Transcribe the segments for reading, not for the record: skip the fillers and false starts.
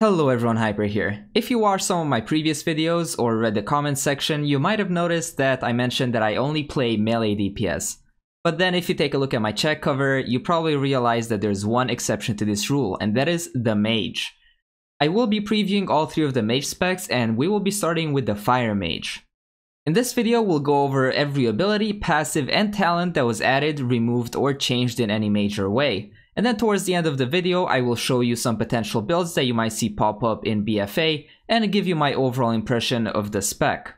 Hello everyone, Hyper here. If you watched some of my previous videos or read the comments section, you might have noticed that I mentioned that I only play melee DPS. But then if you take a look at my check cover, you probably realize that there's one exception to this rule, and that is the Mage. I will be previewing all three of the Mage specs, and we will be starting with the Fire Mage. In this video, we'll go over every ability, passive, and talent that was added, removed, or changed in any major way. And then towards the end of the video, I will show you some potential builds that you might see pop up in BFA and give you my overall impression of the spec.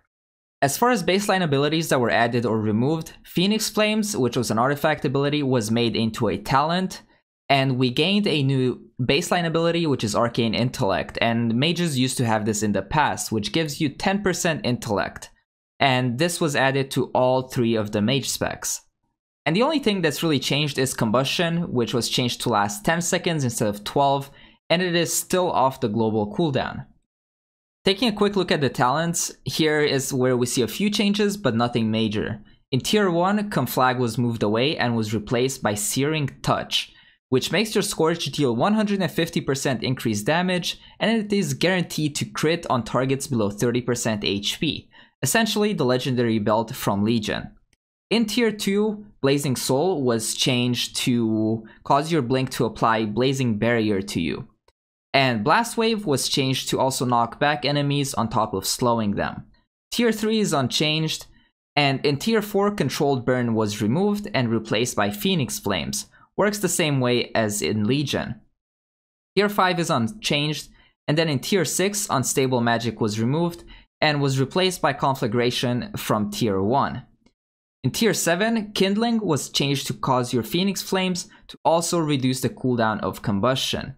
As far as baseline abilities that were added or removed, Phoenix Flames, which was an artifact ability, was made into a talent, and we gained a new baseline ability, which is Arcane Intellect, and mages used to have this in the past, which gives you 10% intellect, and this was added to all three of the mage specs. And the only thing that's really changed is Combustion, which was changed to last 10 seconds instead of 12, and it is still off the global cooldown. Taking a quick look at the talents, here is where we see a few changes, but nothing major. In Tier 1, Conflag was moved away and was replaced by Searing Touch, which makes your Scorch deal 150% increased damage, and it is guaranteed to crit on targets below 30% HP, essentially the legendary belt from Legion. In Tier 2, Blazing Soul was changed to cause your blink to apply Blazing Barrier to you. And Blast Wave was changed to also knock back enemies on top of slowing them. Tier 3 is unchanged, and in Tier 4, Controlled Burn was removed and replaced by Phoenix Flames. Works the same way as in Legion. Tier 5 is unchanged, and then in Tier 6, Unstable Magic was removed and was replaced by Conflagration from Tier 1. In Tier 7, Kindling was changed to cause your Phoenix Flames to also reduce the cooldown of Combustion.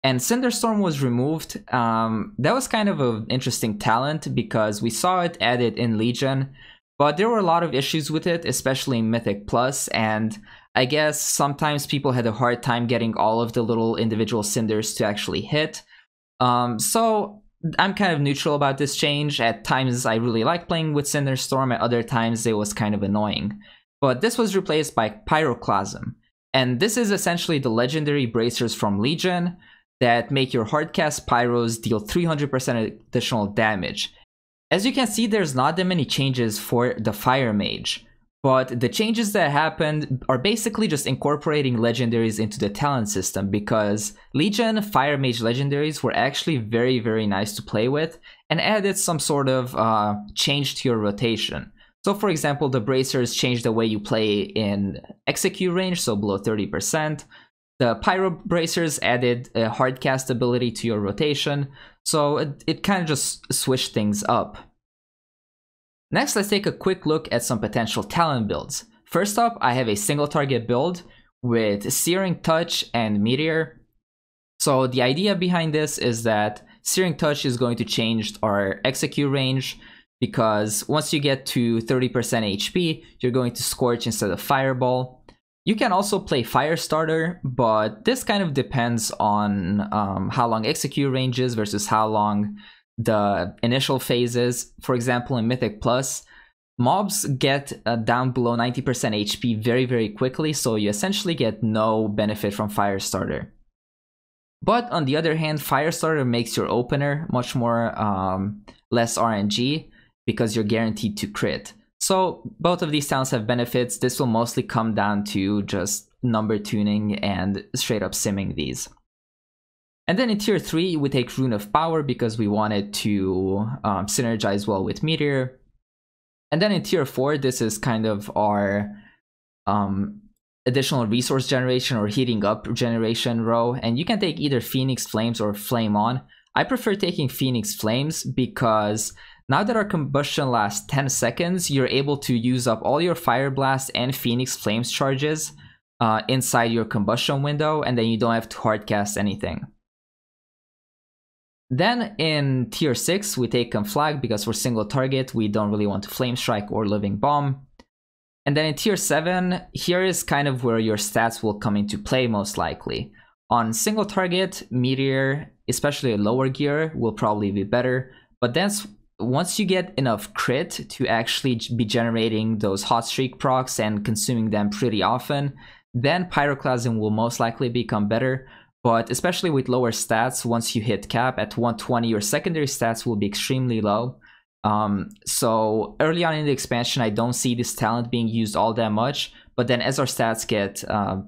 And Cinderstorm was removed. That was kind of an interesting talent because we saw it added in Legion, but there were a lot of issues with it, especially in Mythic Plus, and I guess sometimes people had a hard time getting all of the little individual cinders to actually hit. So I'm kind of neutral about this change. At times I really like playing with Cinderstorm, at other times it was kind of annoying. But this was replaced by Pyroclasm, and this is essentially the legendary bracers from Legion that make your hardcast Pyros deal 300% additional damage. As you can see, there's not that many changes for the Fire Mage, but the changes that happened are basically just incorporating legendaries into the talent system, because Legion Fire Mage legendaries were actually very nice to play with and added some sort of change to your rotation. So for example, the bracers changed the way you play in execute range, so below 30%. The Pyro bracers added a hardcast ability to your rotation, so it kind of just switched things up. Next, let's take a quick look at some potential talent builds. First up, I have a single target build with Searing Touch and Meteor. So the idea behind this is that Searing Touch is going to change our execute range, because once you get to 30% HP, you're going to Scorch instead of Fireball. You can also play Firestarter, but this kind of depends on how long execute range is versus how long the initial phase is. For example, in Mythic Plus, mobs get down below 90% HP very quickly, so you essentially get no benefit from Firestarter. But on the other hand, Firestarter makes your opener much more less RNG, because you're guaranteed to crit. So both of these talents have benefits. This will mostly come down to just number tuning and straight up simming these. And then in Tier 3, we take Rune of Power because we wanted to synergize well with Meteor. And then in Tier 4, this is kind of our additional resource generation or heating up generation row. And you can take either Phoenix Flames or Flame On. I prefer taking Phoenix Flames because now that our combustion lasts 10 seconds, you're able to use up all your Fire Blast and Phoenix Flames charges inside your combustion window, and then you don't have to hardcast anything. Then in Tier 6, we take Conflag because for single target, we don't really want to Flame Strike or Living Bomb. And then in Tier 7, here is kind of where your stats will come into play most likely. On single target, Meteor, especially a lower gear, will probably be better, but then once you get enough crit to actually be generating those hot streak procs and consuming them pretty often, then Pyroclasm will most likely become better. but especially with lower stats, once you hit cap at 120, your secondary stats will be extremely low. So early on in the expansion, I don't see this talent being used all that much, but then as our stats get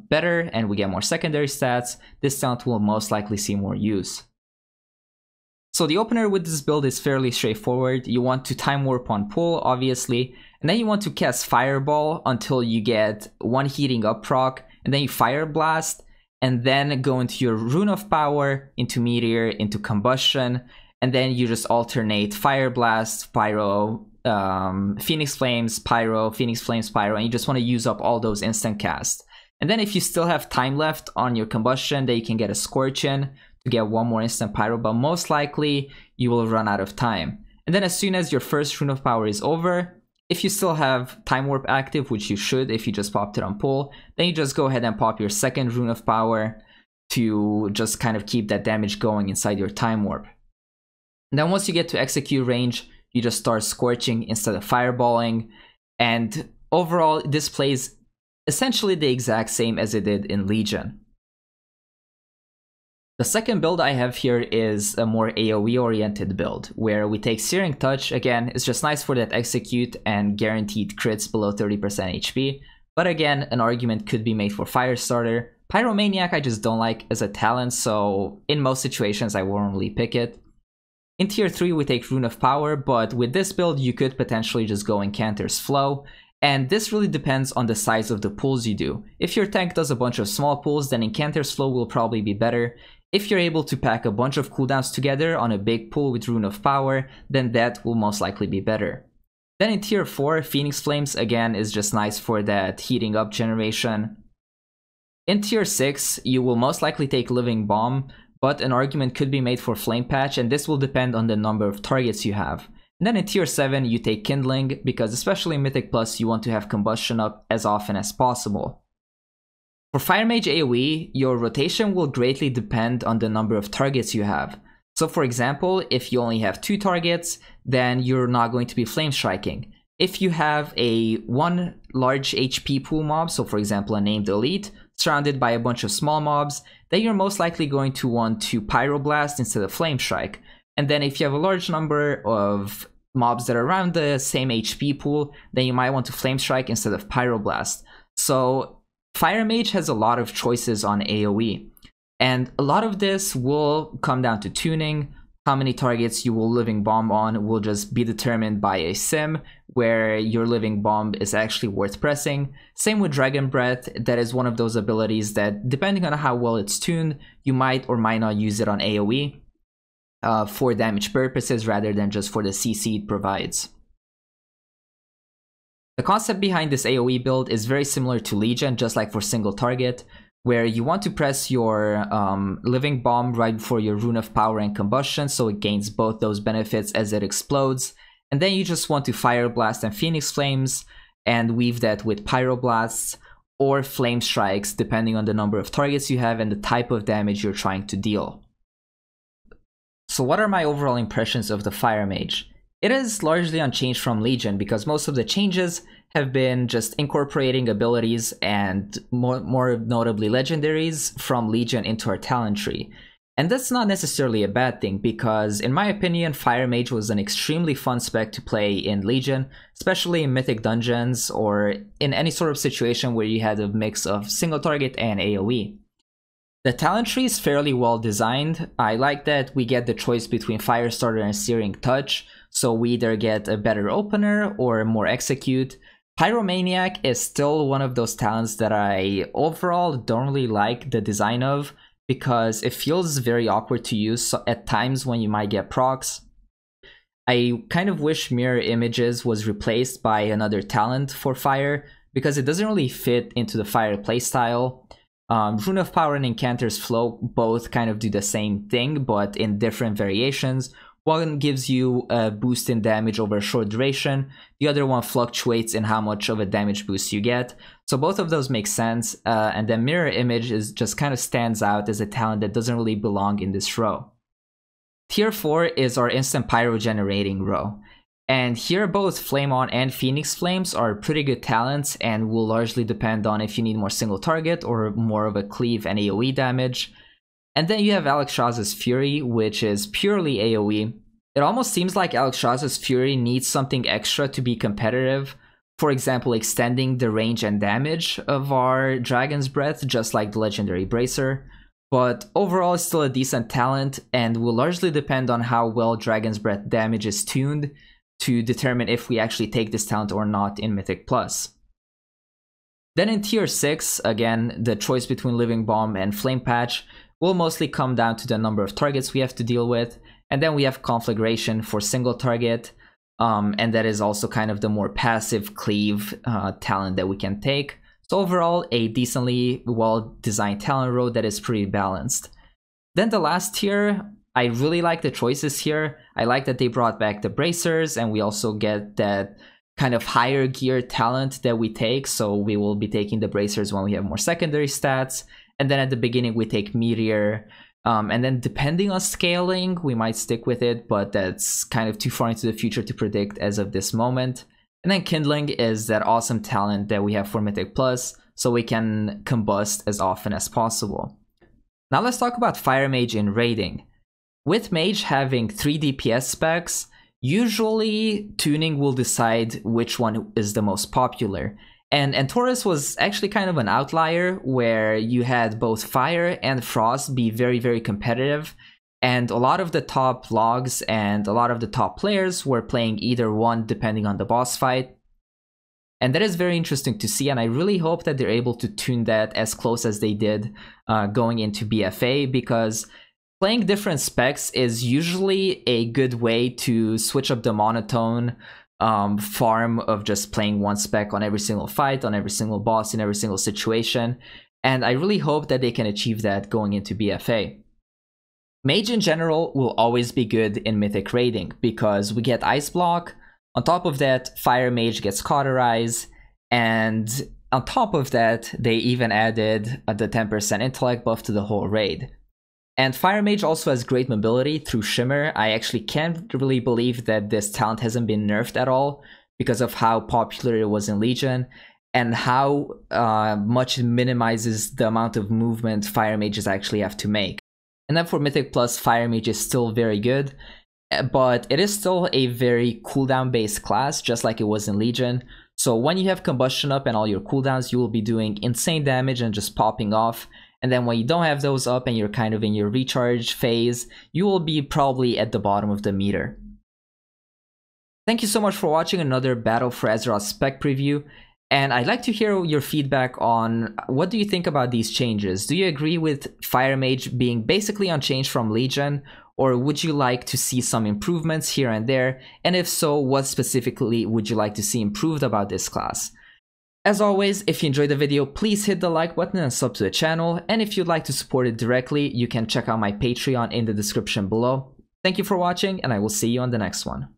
better and we get more secondary stats, this talent will most likely see more use. So the opener with this build is fairly straightforward. You want to time warp on pull, obviously, and then you want to cast Fireball until you get one heating up proc, and then you Fire Blast, and then go into your Rune of Power, into Meteor, into Combustion, and then you just alternate Fire Blast, Pyro, Phoenix Flames, Pyro, Phoenix Flames, Pyro, and you just want to use up all those instant casts. And then if you still have time left on your Combustion, then you can get a Scorch in to get one more instant Pyro, but most likely you will run out of time. And then as soon as your first Rune of Power is over, if you still have Time Warp active, which you should if you just popped it on pull, then you just go ahead and pop your second Rune of Power to just kind of keep that damage going inside your Time Warp. And then once you get to execute range, you just start Scorching instead of Fireballing, and overall this plays essentially the exact same as it did in Legion. The second build I have here is a more AoE oriented build, where we take Searing Touch. Again, it's just nice for that execute and guaranteed crits below 30% HP, but again, an argument could be made for Firestarter. Pyromaniac I just don't like as a talent, so in most situations I won't really pick it. In tier 3 we take Rune of Power, but with this build you could potentially just go Incanter's Flow, and this really depends on the size of the pulls you do. If your tank does a bunch of small pulls, then Incanter's Flow will probably be better. If you're able to pack a bunch of cooldowns together on a big pull with Rune of Power, then that will most likely be better. Then in tier 4, Phoenix Flames again is just nice for that heating up generation. In tier 6, you will most likely take Living Bomb, but an argument could be made for Flame Patch, and this will depend on the number of targets you have. And then in tier 7, you take Kindling, because especially in Mythic Plus, you want to have Combustion up as often as possible. For Fire Mage AoE, your rotation will greatly depend on the number of targets you have. So for example, if you only have 2 targets, then you're not going to be Flame Striking. If you have one large HP pool mob, so for example a named Elite, surrounded by a bunch of small mobs, then you're most likely going to want to Pyroblast instead of Flame Strike. And then if you have a large number of mobs that are around the same HP pool, then you might want to Flame Strike instead of Pyroblast. So Fire Mage has a lot of choices on AoE, and a lot of this will come down to tuning. How many targets you will Living Bomb on will just be determined by a sim where your Living Bomb is actually worth pressing. Same with Dragon Breath, that is one of those abilities that, depending on how well it's tuned, you might or might not use it on AoE for damage purposes rather than just for the CC it provides. The concept behind this AoE build is very similar to Legion, just like for single target, where you want to press your Living Bomb right before your Rune of Power and Combustion, so it gains both those benefits as it explodes, and then you just want to Fire Blast and Phoenix Flames, and weave that with Pyroblasts or Flame Strikes, depending on the number of targets you have and the type of damage you're trying to deal. So what are my overall impressions of the Fire Mage? It is largely unchanged from Legion, because most of the changes have been just incorporating abilities and more notably legendaries from Legion into our talent tree. And that's not necessarily a bad thing, because in my opinion, Fire Mage was an extremely fun spec to play in Legion, especially in Mythic Dungeons or in any sort of situation where you had a mix of single target and AoE. The talent tree is fairly well designed. I like that we get the choice between Firestarter and Searing Touch, so we either get a better opener or more execute. Pyromaniac is still one of those talents that I overall don't really like the design of, because it feels very awkward to use at times when you might get procs. I kind of wish Mirror Images was replaced by another talent for Fire, because it doesn't really fit into the Fire playstyle. Rune of Power and Incanter's Flow both kind of do the same thing, but in different variations. One gives you a boost in damage over a short duration, the other one fluctuates in how much of a damage boost you get. So both of those make sense, and then Mirror Image is just kind of stands out as a talent that doesn't really belong in this row. Tier 4 is our instant pyro generating row. And here both Flame On and Phoenix Flames are pretty good talents and will largely depend on if you need more single target or more of a cleave and AoE damage. And then you have Alexstrasza's Fury, which is purely AoE. It almost seems like Alexstrasza's Fury needs something extra to be competitive. For example, extending the range and damage of our Dragon's Breath, just like the legendary Bracer. But overall, it's still a decent talent and will largely depend on how well Dragon's Breath damage is tuned to determine if we actually take this talent or not in Mythic Plus. Then in tier 6, again, the choice between Living Bomb and Flame Patch will mostly come down to the number of targets we have to deal with. And then we have Conflagration for single target. And that is also kind of the more passive cleave talent that we can take. So overall, a decently well-designed talent row that is pretty balanced. Then the last tier, I really like the choices here. I like that they brought back the Bracers, and we also get that kind of higher gear talent that we take. So we will be taking the Bracers when we have more secondary stats. And then at the beginning, we take Meteor. And then depending on scaling, we might stick with it, but that's kind of too far into the future to predict as of this moment. And then Kindling is that awesome talent that we have for Mythic Plus, so we can combust as often as possible. Now let's talk about Fire Mage in raiding. With Mage having 3 DPS specs, usually tuning will decide which one is the most popular. And Taurus was actually kind of an outlier where you had both Fire and Frost be very, very competitive. And a lot of the top logs and a lot of the top players were playing either one depending on the boss fight. And that is very interesting to see, and I really hope that they're able to tune that as close as they did going into BFA, because playing different specs is usually a good way to switch up the monotone farm of just playing one spec on every single fight, on every single boss, in every single situation. And I really hope that they can achieve that going into BFA. Mage in general will always be good in Mythic raiding because we get Ice Block. On top of that, Fire Mage gets Cauterize, and on top of that, they even added the 10% intellect buff to the whole raid. And Fire Mage also has great mobility through Shimmer. I actually can't really believe that this talent hasn't been nerfed at all because of how popular it was in Legion and how much it minimizes the amount of movement Fire Mages actually have to make. And then for Mythic Plus, Fire Mage is still very good, but it is still a very cooldown based class, just like it was in Legion. So when you have Combustion up and all your cooldowns, you will be doing insane damage and just popping off. And then when you don't have those up and you're kind of in your recharge phase, you will be probably at the bottom of the meter. Thank you so much for watching another Battle for Azeroth spec preview. And I'd like to hear your feedback on what do you think about these changes? Do you agree with Fire Mage being basically unchanged from Legion? Or would you like to see some improvements here and there? And if so, what specifically would you like to see improved about this class? As always, if you enjoyed the video, please hit the like button and sub to the channel. And if you'd like to support it directly, you can check out my Patreon in the description below. Thank you for watching, and I will see you on the next one.